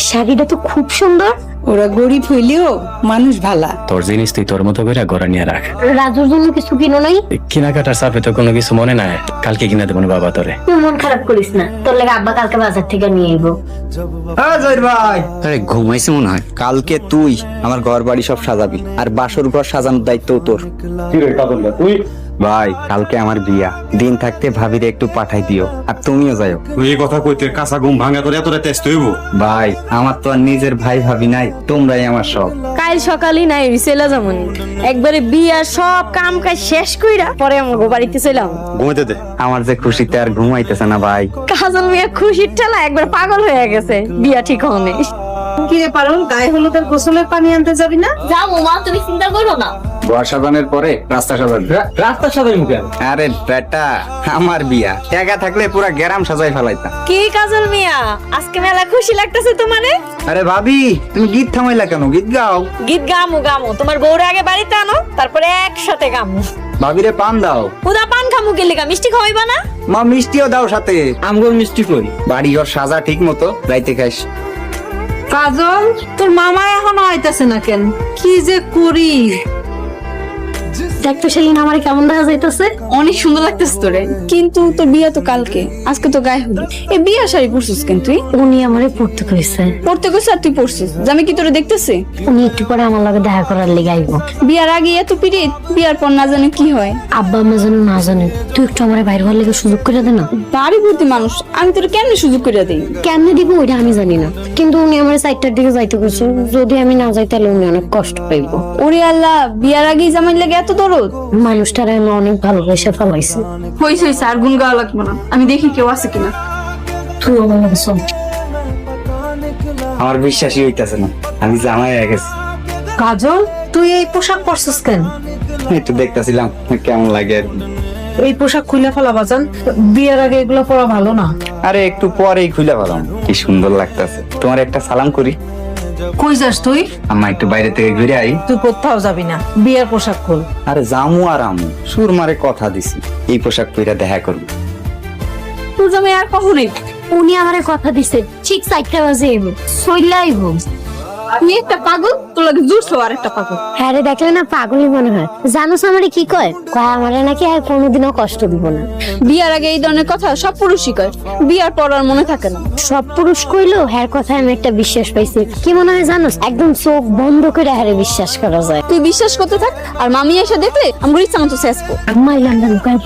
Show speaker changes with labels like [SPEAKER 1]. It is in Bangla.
[SPEAKER 1] শাড়িটা তো খুব সুন্দর।
[SPEAKER 2] ওরা গরিব হইলেও মানুষ ভালা।
[SPEAKER 3] তোর জিনিস তুই তোর মতো করে ঘরে নিয়ে রাখ।
[SPEAKER 1] রাজুর জন্য কিছু কিনো নাই?
[SPEAKER 3] কেনাকাটার চাপে তো কোনো কিছু মনে নাই, কালকে কিনা দেবো না বাবা তোরে।
[SPEAKER 1] তুই মন খারাপ করিস না, তোর লাগে আব্বা কালকে বাজার থেকে নিয়ে আইবো।
[SPEAKER 4] ভাই আরে ঘুমাইছে মনে হয়। কালকে তুই আমার ঘর বাড়ি সব সাজাবি, আর বাসর ঘর সাজানোর দায়িত্ব তোর।
[SPEAKER 3] তুই
[SPEAKER 4] ভাই কালকে আমার বিয়া, দিন থাকতে ভাবিরে একটু পাঠাই দিও, আর তুমিও যাও।
[SPEAKER 5] তুই এই কথা কইতে কাঁচা ঘুম ভাঙা তোর এতটা টেস্ট হইব?
[SPEAKER 4] ভাই আমার তো আর নিজের ভাই ভাবি নাই, তোমরাই আমার সব।
[SPEAKER 6] কাল সকালই নাই রিসেলা যেমন একবারে বিয়ার সব কাম কাজ শেষ কইরা পরে আমার বাড়িতে ছিলাম।
[SPEAKER 5] ঘুমাইতে দে।
[SPEAKER 4] আমার যে খুশিতে আর ঘুমাইতেছে না ভাই।
[SPEAKER 6] কাজল মিয়া খুশির ঠেলা একবার পাগল হয়ে গেছে, বিয়া ঠিক হয়নি।
[SPEAKER 2] কি রে পারুল, গায়ে হলুদের গোসলের পানি আনতে যাবি না?
[SPEAKER 1] যাবো মা, তুমি চিন্তা করো না।
[SPEAKER 4] ঘর সাজানোর পরে রাস্তা সাজাবি। রাস্তা সাজাই মুখে? আরে বেটা আমার বিয়া, টাকা থাকলে পুরা গ্রাম সাজাই ফেলাইতাম।
[SPEAKER 6] কি কাজল মিয়া, আজকে মেলা খুশি লাগতেছে তোমারে?
[SPEAKER 4] আরে ভাবি তুমি গীত থামাইলা কেন? গীত গাও।
[SPEAKER 6] গীত গামু গামু, তোমার বউরে আগে বাড়িতে আনো, তারপরে একসাথে গামু।
[SPEAKER 4] ভাবিরে পান দাও।
[SPEAKER 6] উদা পান খামু গেলে মিষ্টি খাওয়াইবা না?
[SPEAKER 4] মা মিষ্টিও দাও সাথে। আমগো মিষ্টি কই? বাড়ি ঘর সাজা ঠিক মতো, রাইতে খাইস।
[SPEAKER 2] কাজল, তোর মামা এখনো আইতাছে না কেন? কি যে করি।
[SPEAKER 1] দেখ তো সেলিন, আমার কেমন দেখা যাইতেছে?
[SPEAKER 6] অনেক সুন্দর লাগতেছে তোরে, কিন্তু তোর বিয়া তো কালকে, আজকে তো গায়ে হলুদ। এই বিয়া শাড়ি পরছিস কেন তুই?
[SPEAKER 1] উনি আমারে পড়তে কইছে।
[SPEAKER 6] পড়তে কইছে আর তুই পরছিস? আমি কি তোরে দেখতেছি?
[SPEAKER 1] উনি একটু পরে আমার লগে দেখা করার লেগে আইবো।
[SPEAKER 6] বিয়ার আগে এত পিরিত, বিয়ার পর না জানে কি হয়।
[SPEAKER 1] আব্বা আম্মা যেন না জানে, তুই একটু আমার বাইরে হওয়ার লেগে সুযোগ করে দে না।
[SPEAKER 6] বাড়ি ভর্তি মানুষ, আমি তোর কেমনে সুযোগ করে দিই?
[SPEAKER 1] কেমনে দিব ওইটা আমি জানি না, কিন্তু উনি আমার সাইডটার দিকে যাইতে কইছে। যদি আমি না যাই তাহলে উনি অনেক কষ্ট পাইবো।
[SPEAKER 6] ওরে আল্লাহ, বিয়ার আগেই জামাই লাগে এত দরদ?
[SPEAKER 1] মানুষটারে আমি অনেক ভালোবেসে ফেলাইছি।
[SPEAKER 6] হইছে হইছে, আর গুণ গাওয়া লাগবে না, আমি দেখি কেউ আছে কিনা।
[SPEAKER 1] তুই আমার লগে চল।
[SPEAKER 4] আমার বিশ্বাসই হইতাছে না, আমি জামাই হয়ে গেছি।
[SPEAKER 2] কাজল, তুই এই পোশাক পরছিস কেন?
[SPEAKER 4] একটু দেখতেছিলাম কেমন লাগে আর কি।
[SPEAKER 2] এই পোশাক খুলে ফেলা বাজান, বিয়ের আগে এগুলো পরা ভালো না।
[SPEAKER 4] আরে একটু পরেই খুলে পেলাম, কি সুন্দর লাগতেছে। তোমার একটা সালাম করি।
[SPEAKER 2] কই যাস তুই?
[SPEAKER 4] আম্মা একটু বাইরে থেকে ঘুরে আই।
[SPEAKER 2] তুই কোথাও যাবি না, বিয়ের পোশাক খুল।
[SPEAKER 4] আরে জামু আর আমু সুরমারে কথা দিছি, এই পোশাক পরে দেখা করবো।
[SPEAKER 6] তোর জামাই আর কখনোই?
[SPEAKER 1] উনি আমারে কথা দিছে ঠিক 4টা বাজে আইবো, সইলা আইবো।
[SPEAKER 6] তুই একটা পাগল, তোর লাগে জুড়ছো আর একটা পাগল।
[SPEAKER 1] হ্যাঁ রে, দেখলে না পাগলই মনে হয়। জানোস আমারে কি কয়? কয় আমারে নাকি আর কোনোদিনও কষ্ট দিব না।
[SPEAKER 6] বিয়ার আগে এই ধরনের কথা সব পুরুষই কয়, বিয়ার পর আর মনে থাকে না।
[SPEAKER 1] সব পুরুষ কইলো হ্যার কথায় আমি একটা বিশ্বাস পাইছি। কি মনে হয় জানোস? একদম চোখ বন্ধ করে হারে বিশ্বাস করা যায়।
[SPEAKER 6] তুই বিশ্বাস করতে থাক, আর মামি এসে দেখলে আমার ইচ্ছা মতো শেষ কর।
[SPEAKER 1] মাইলাম না লুকাই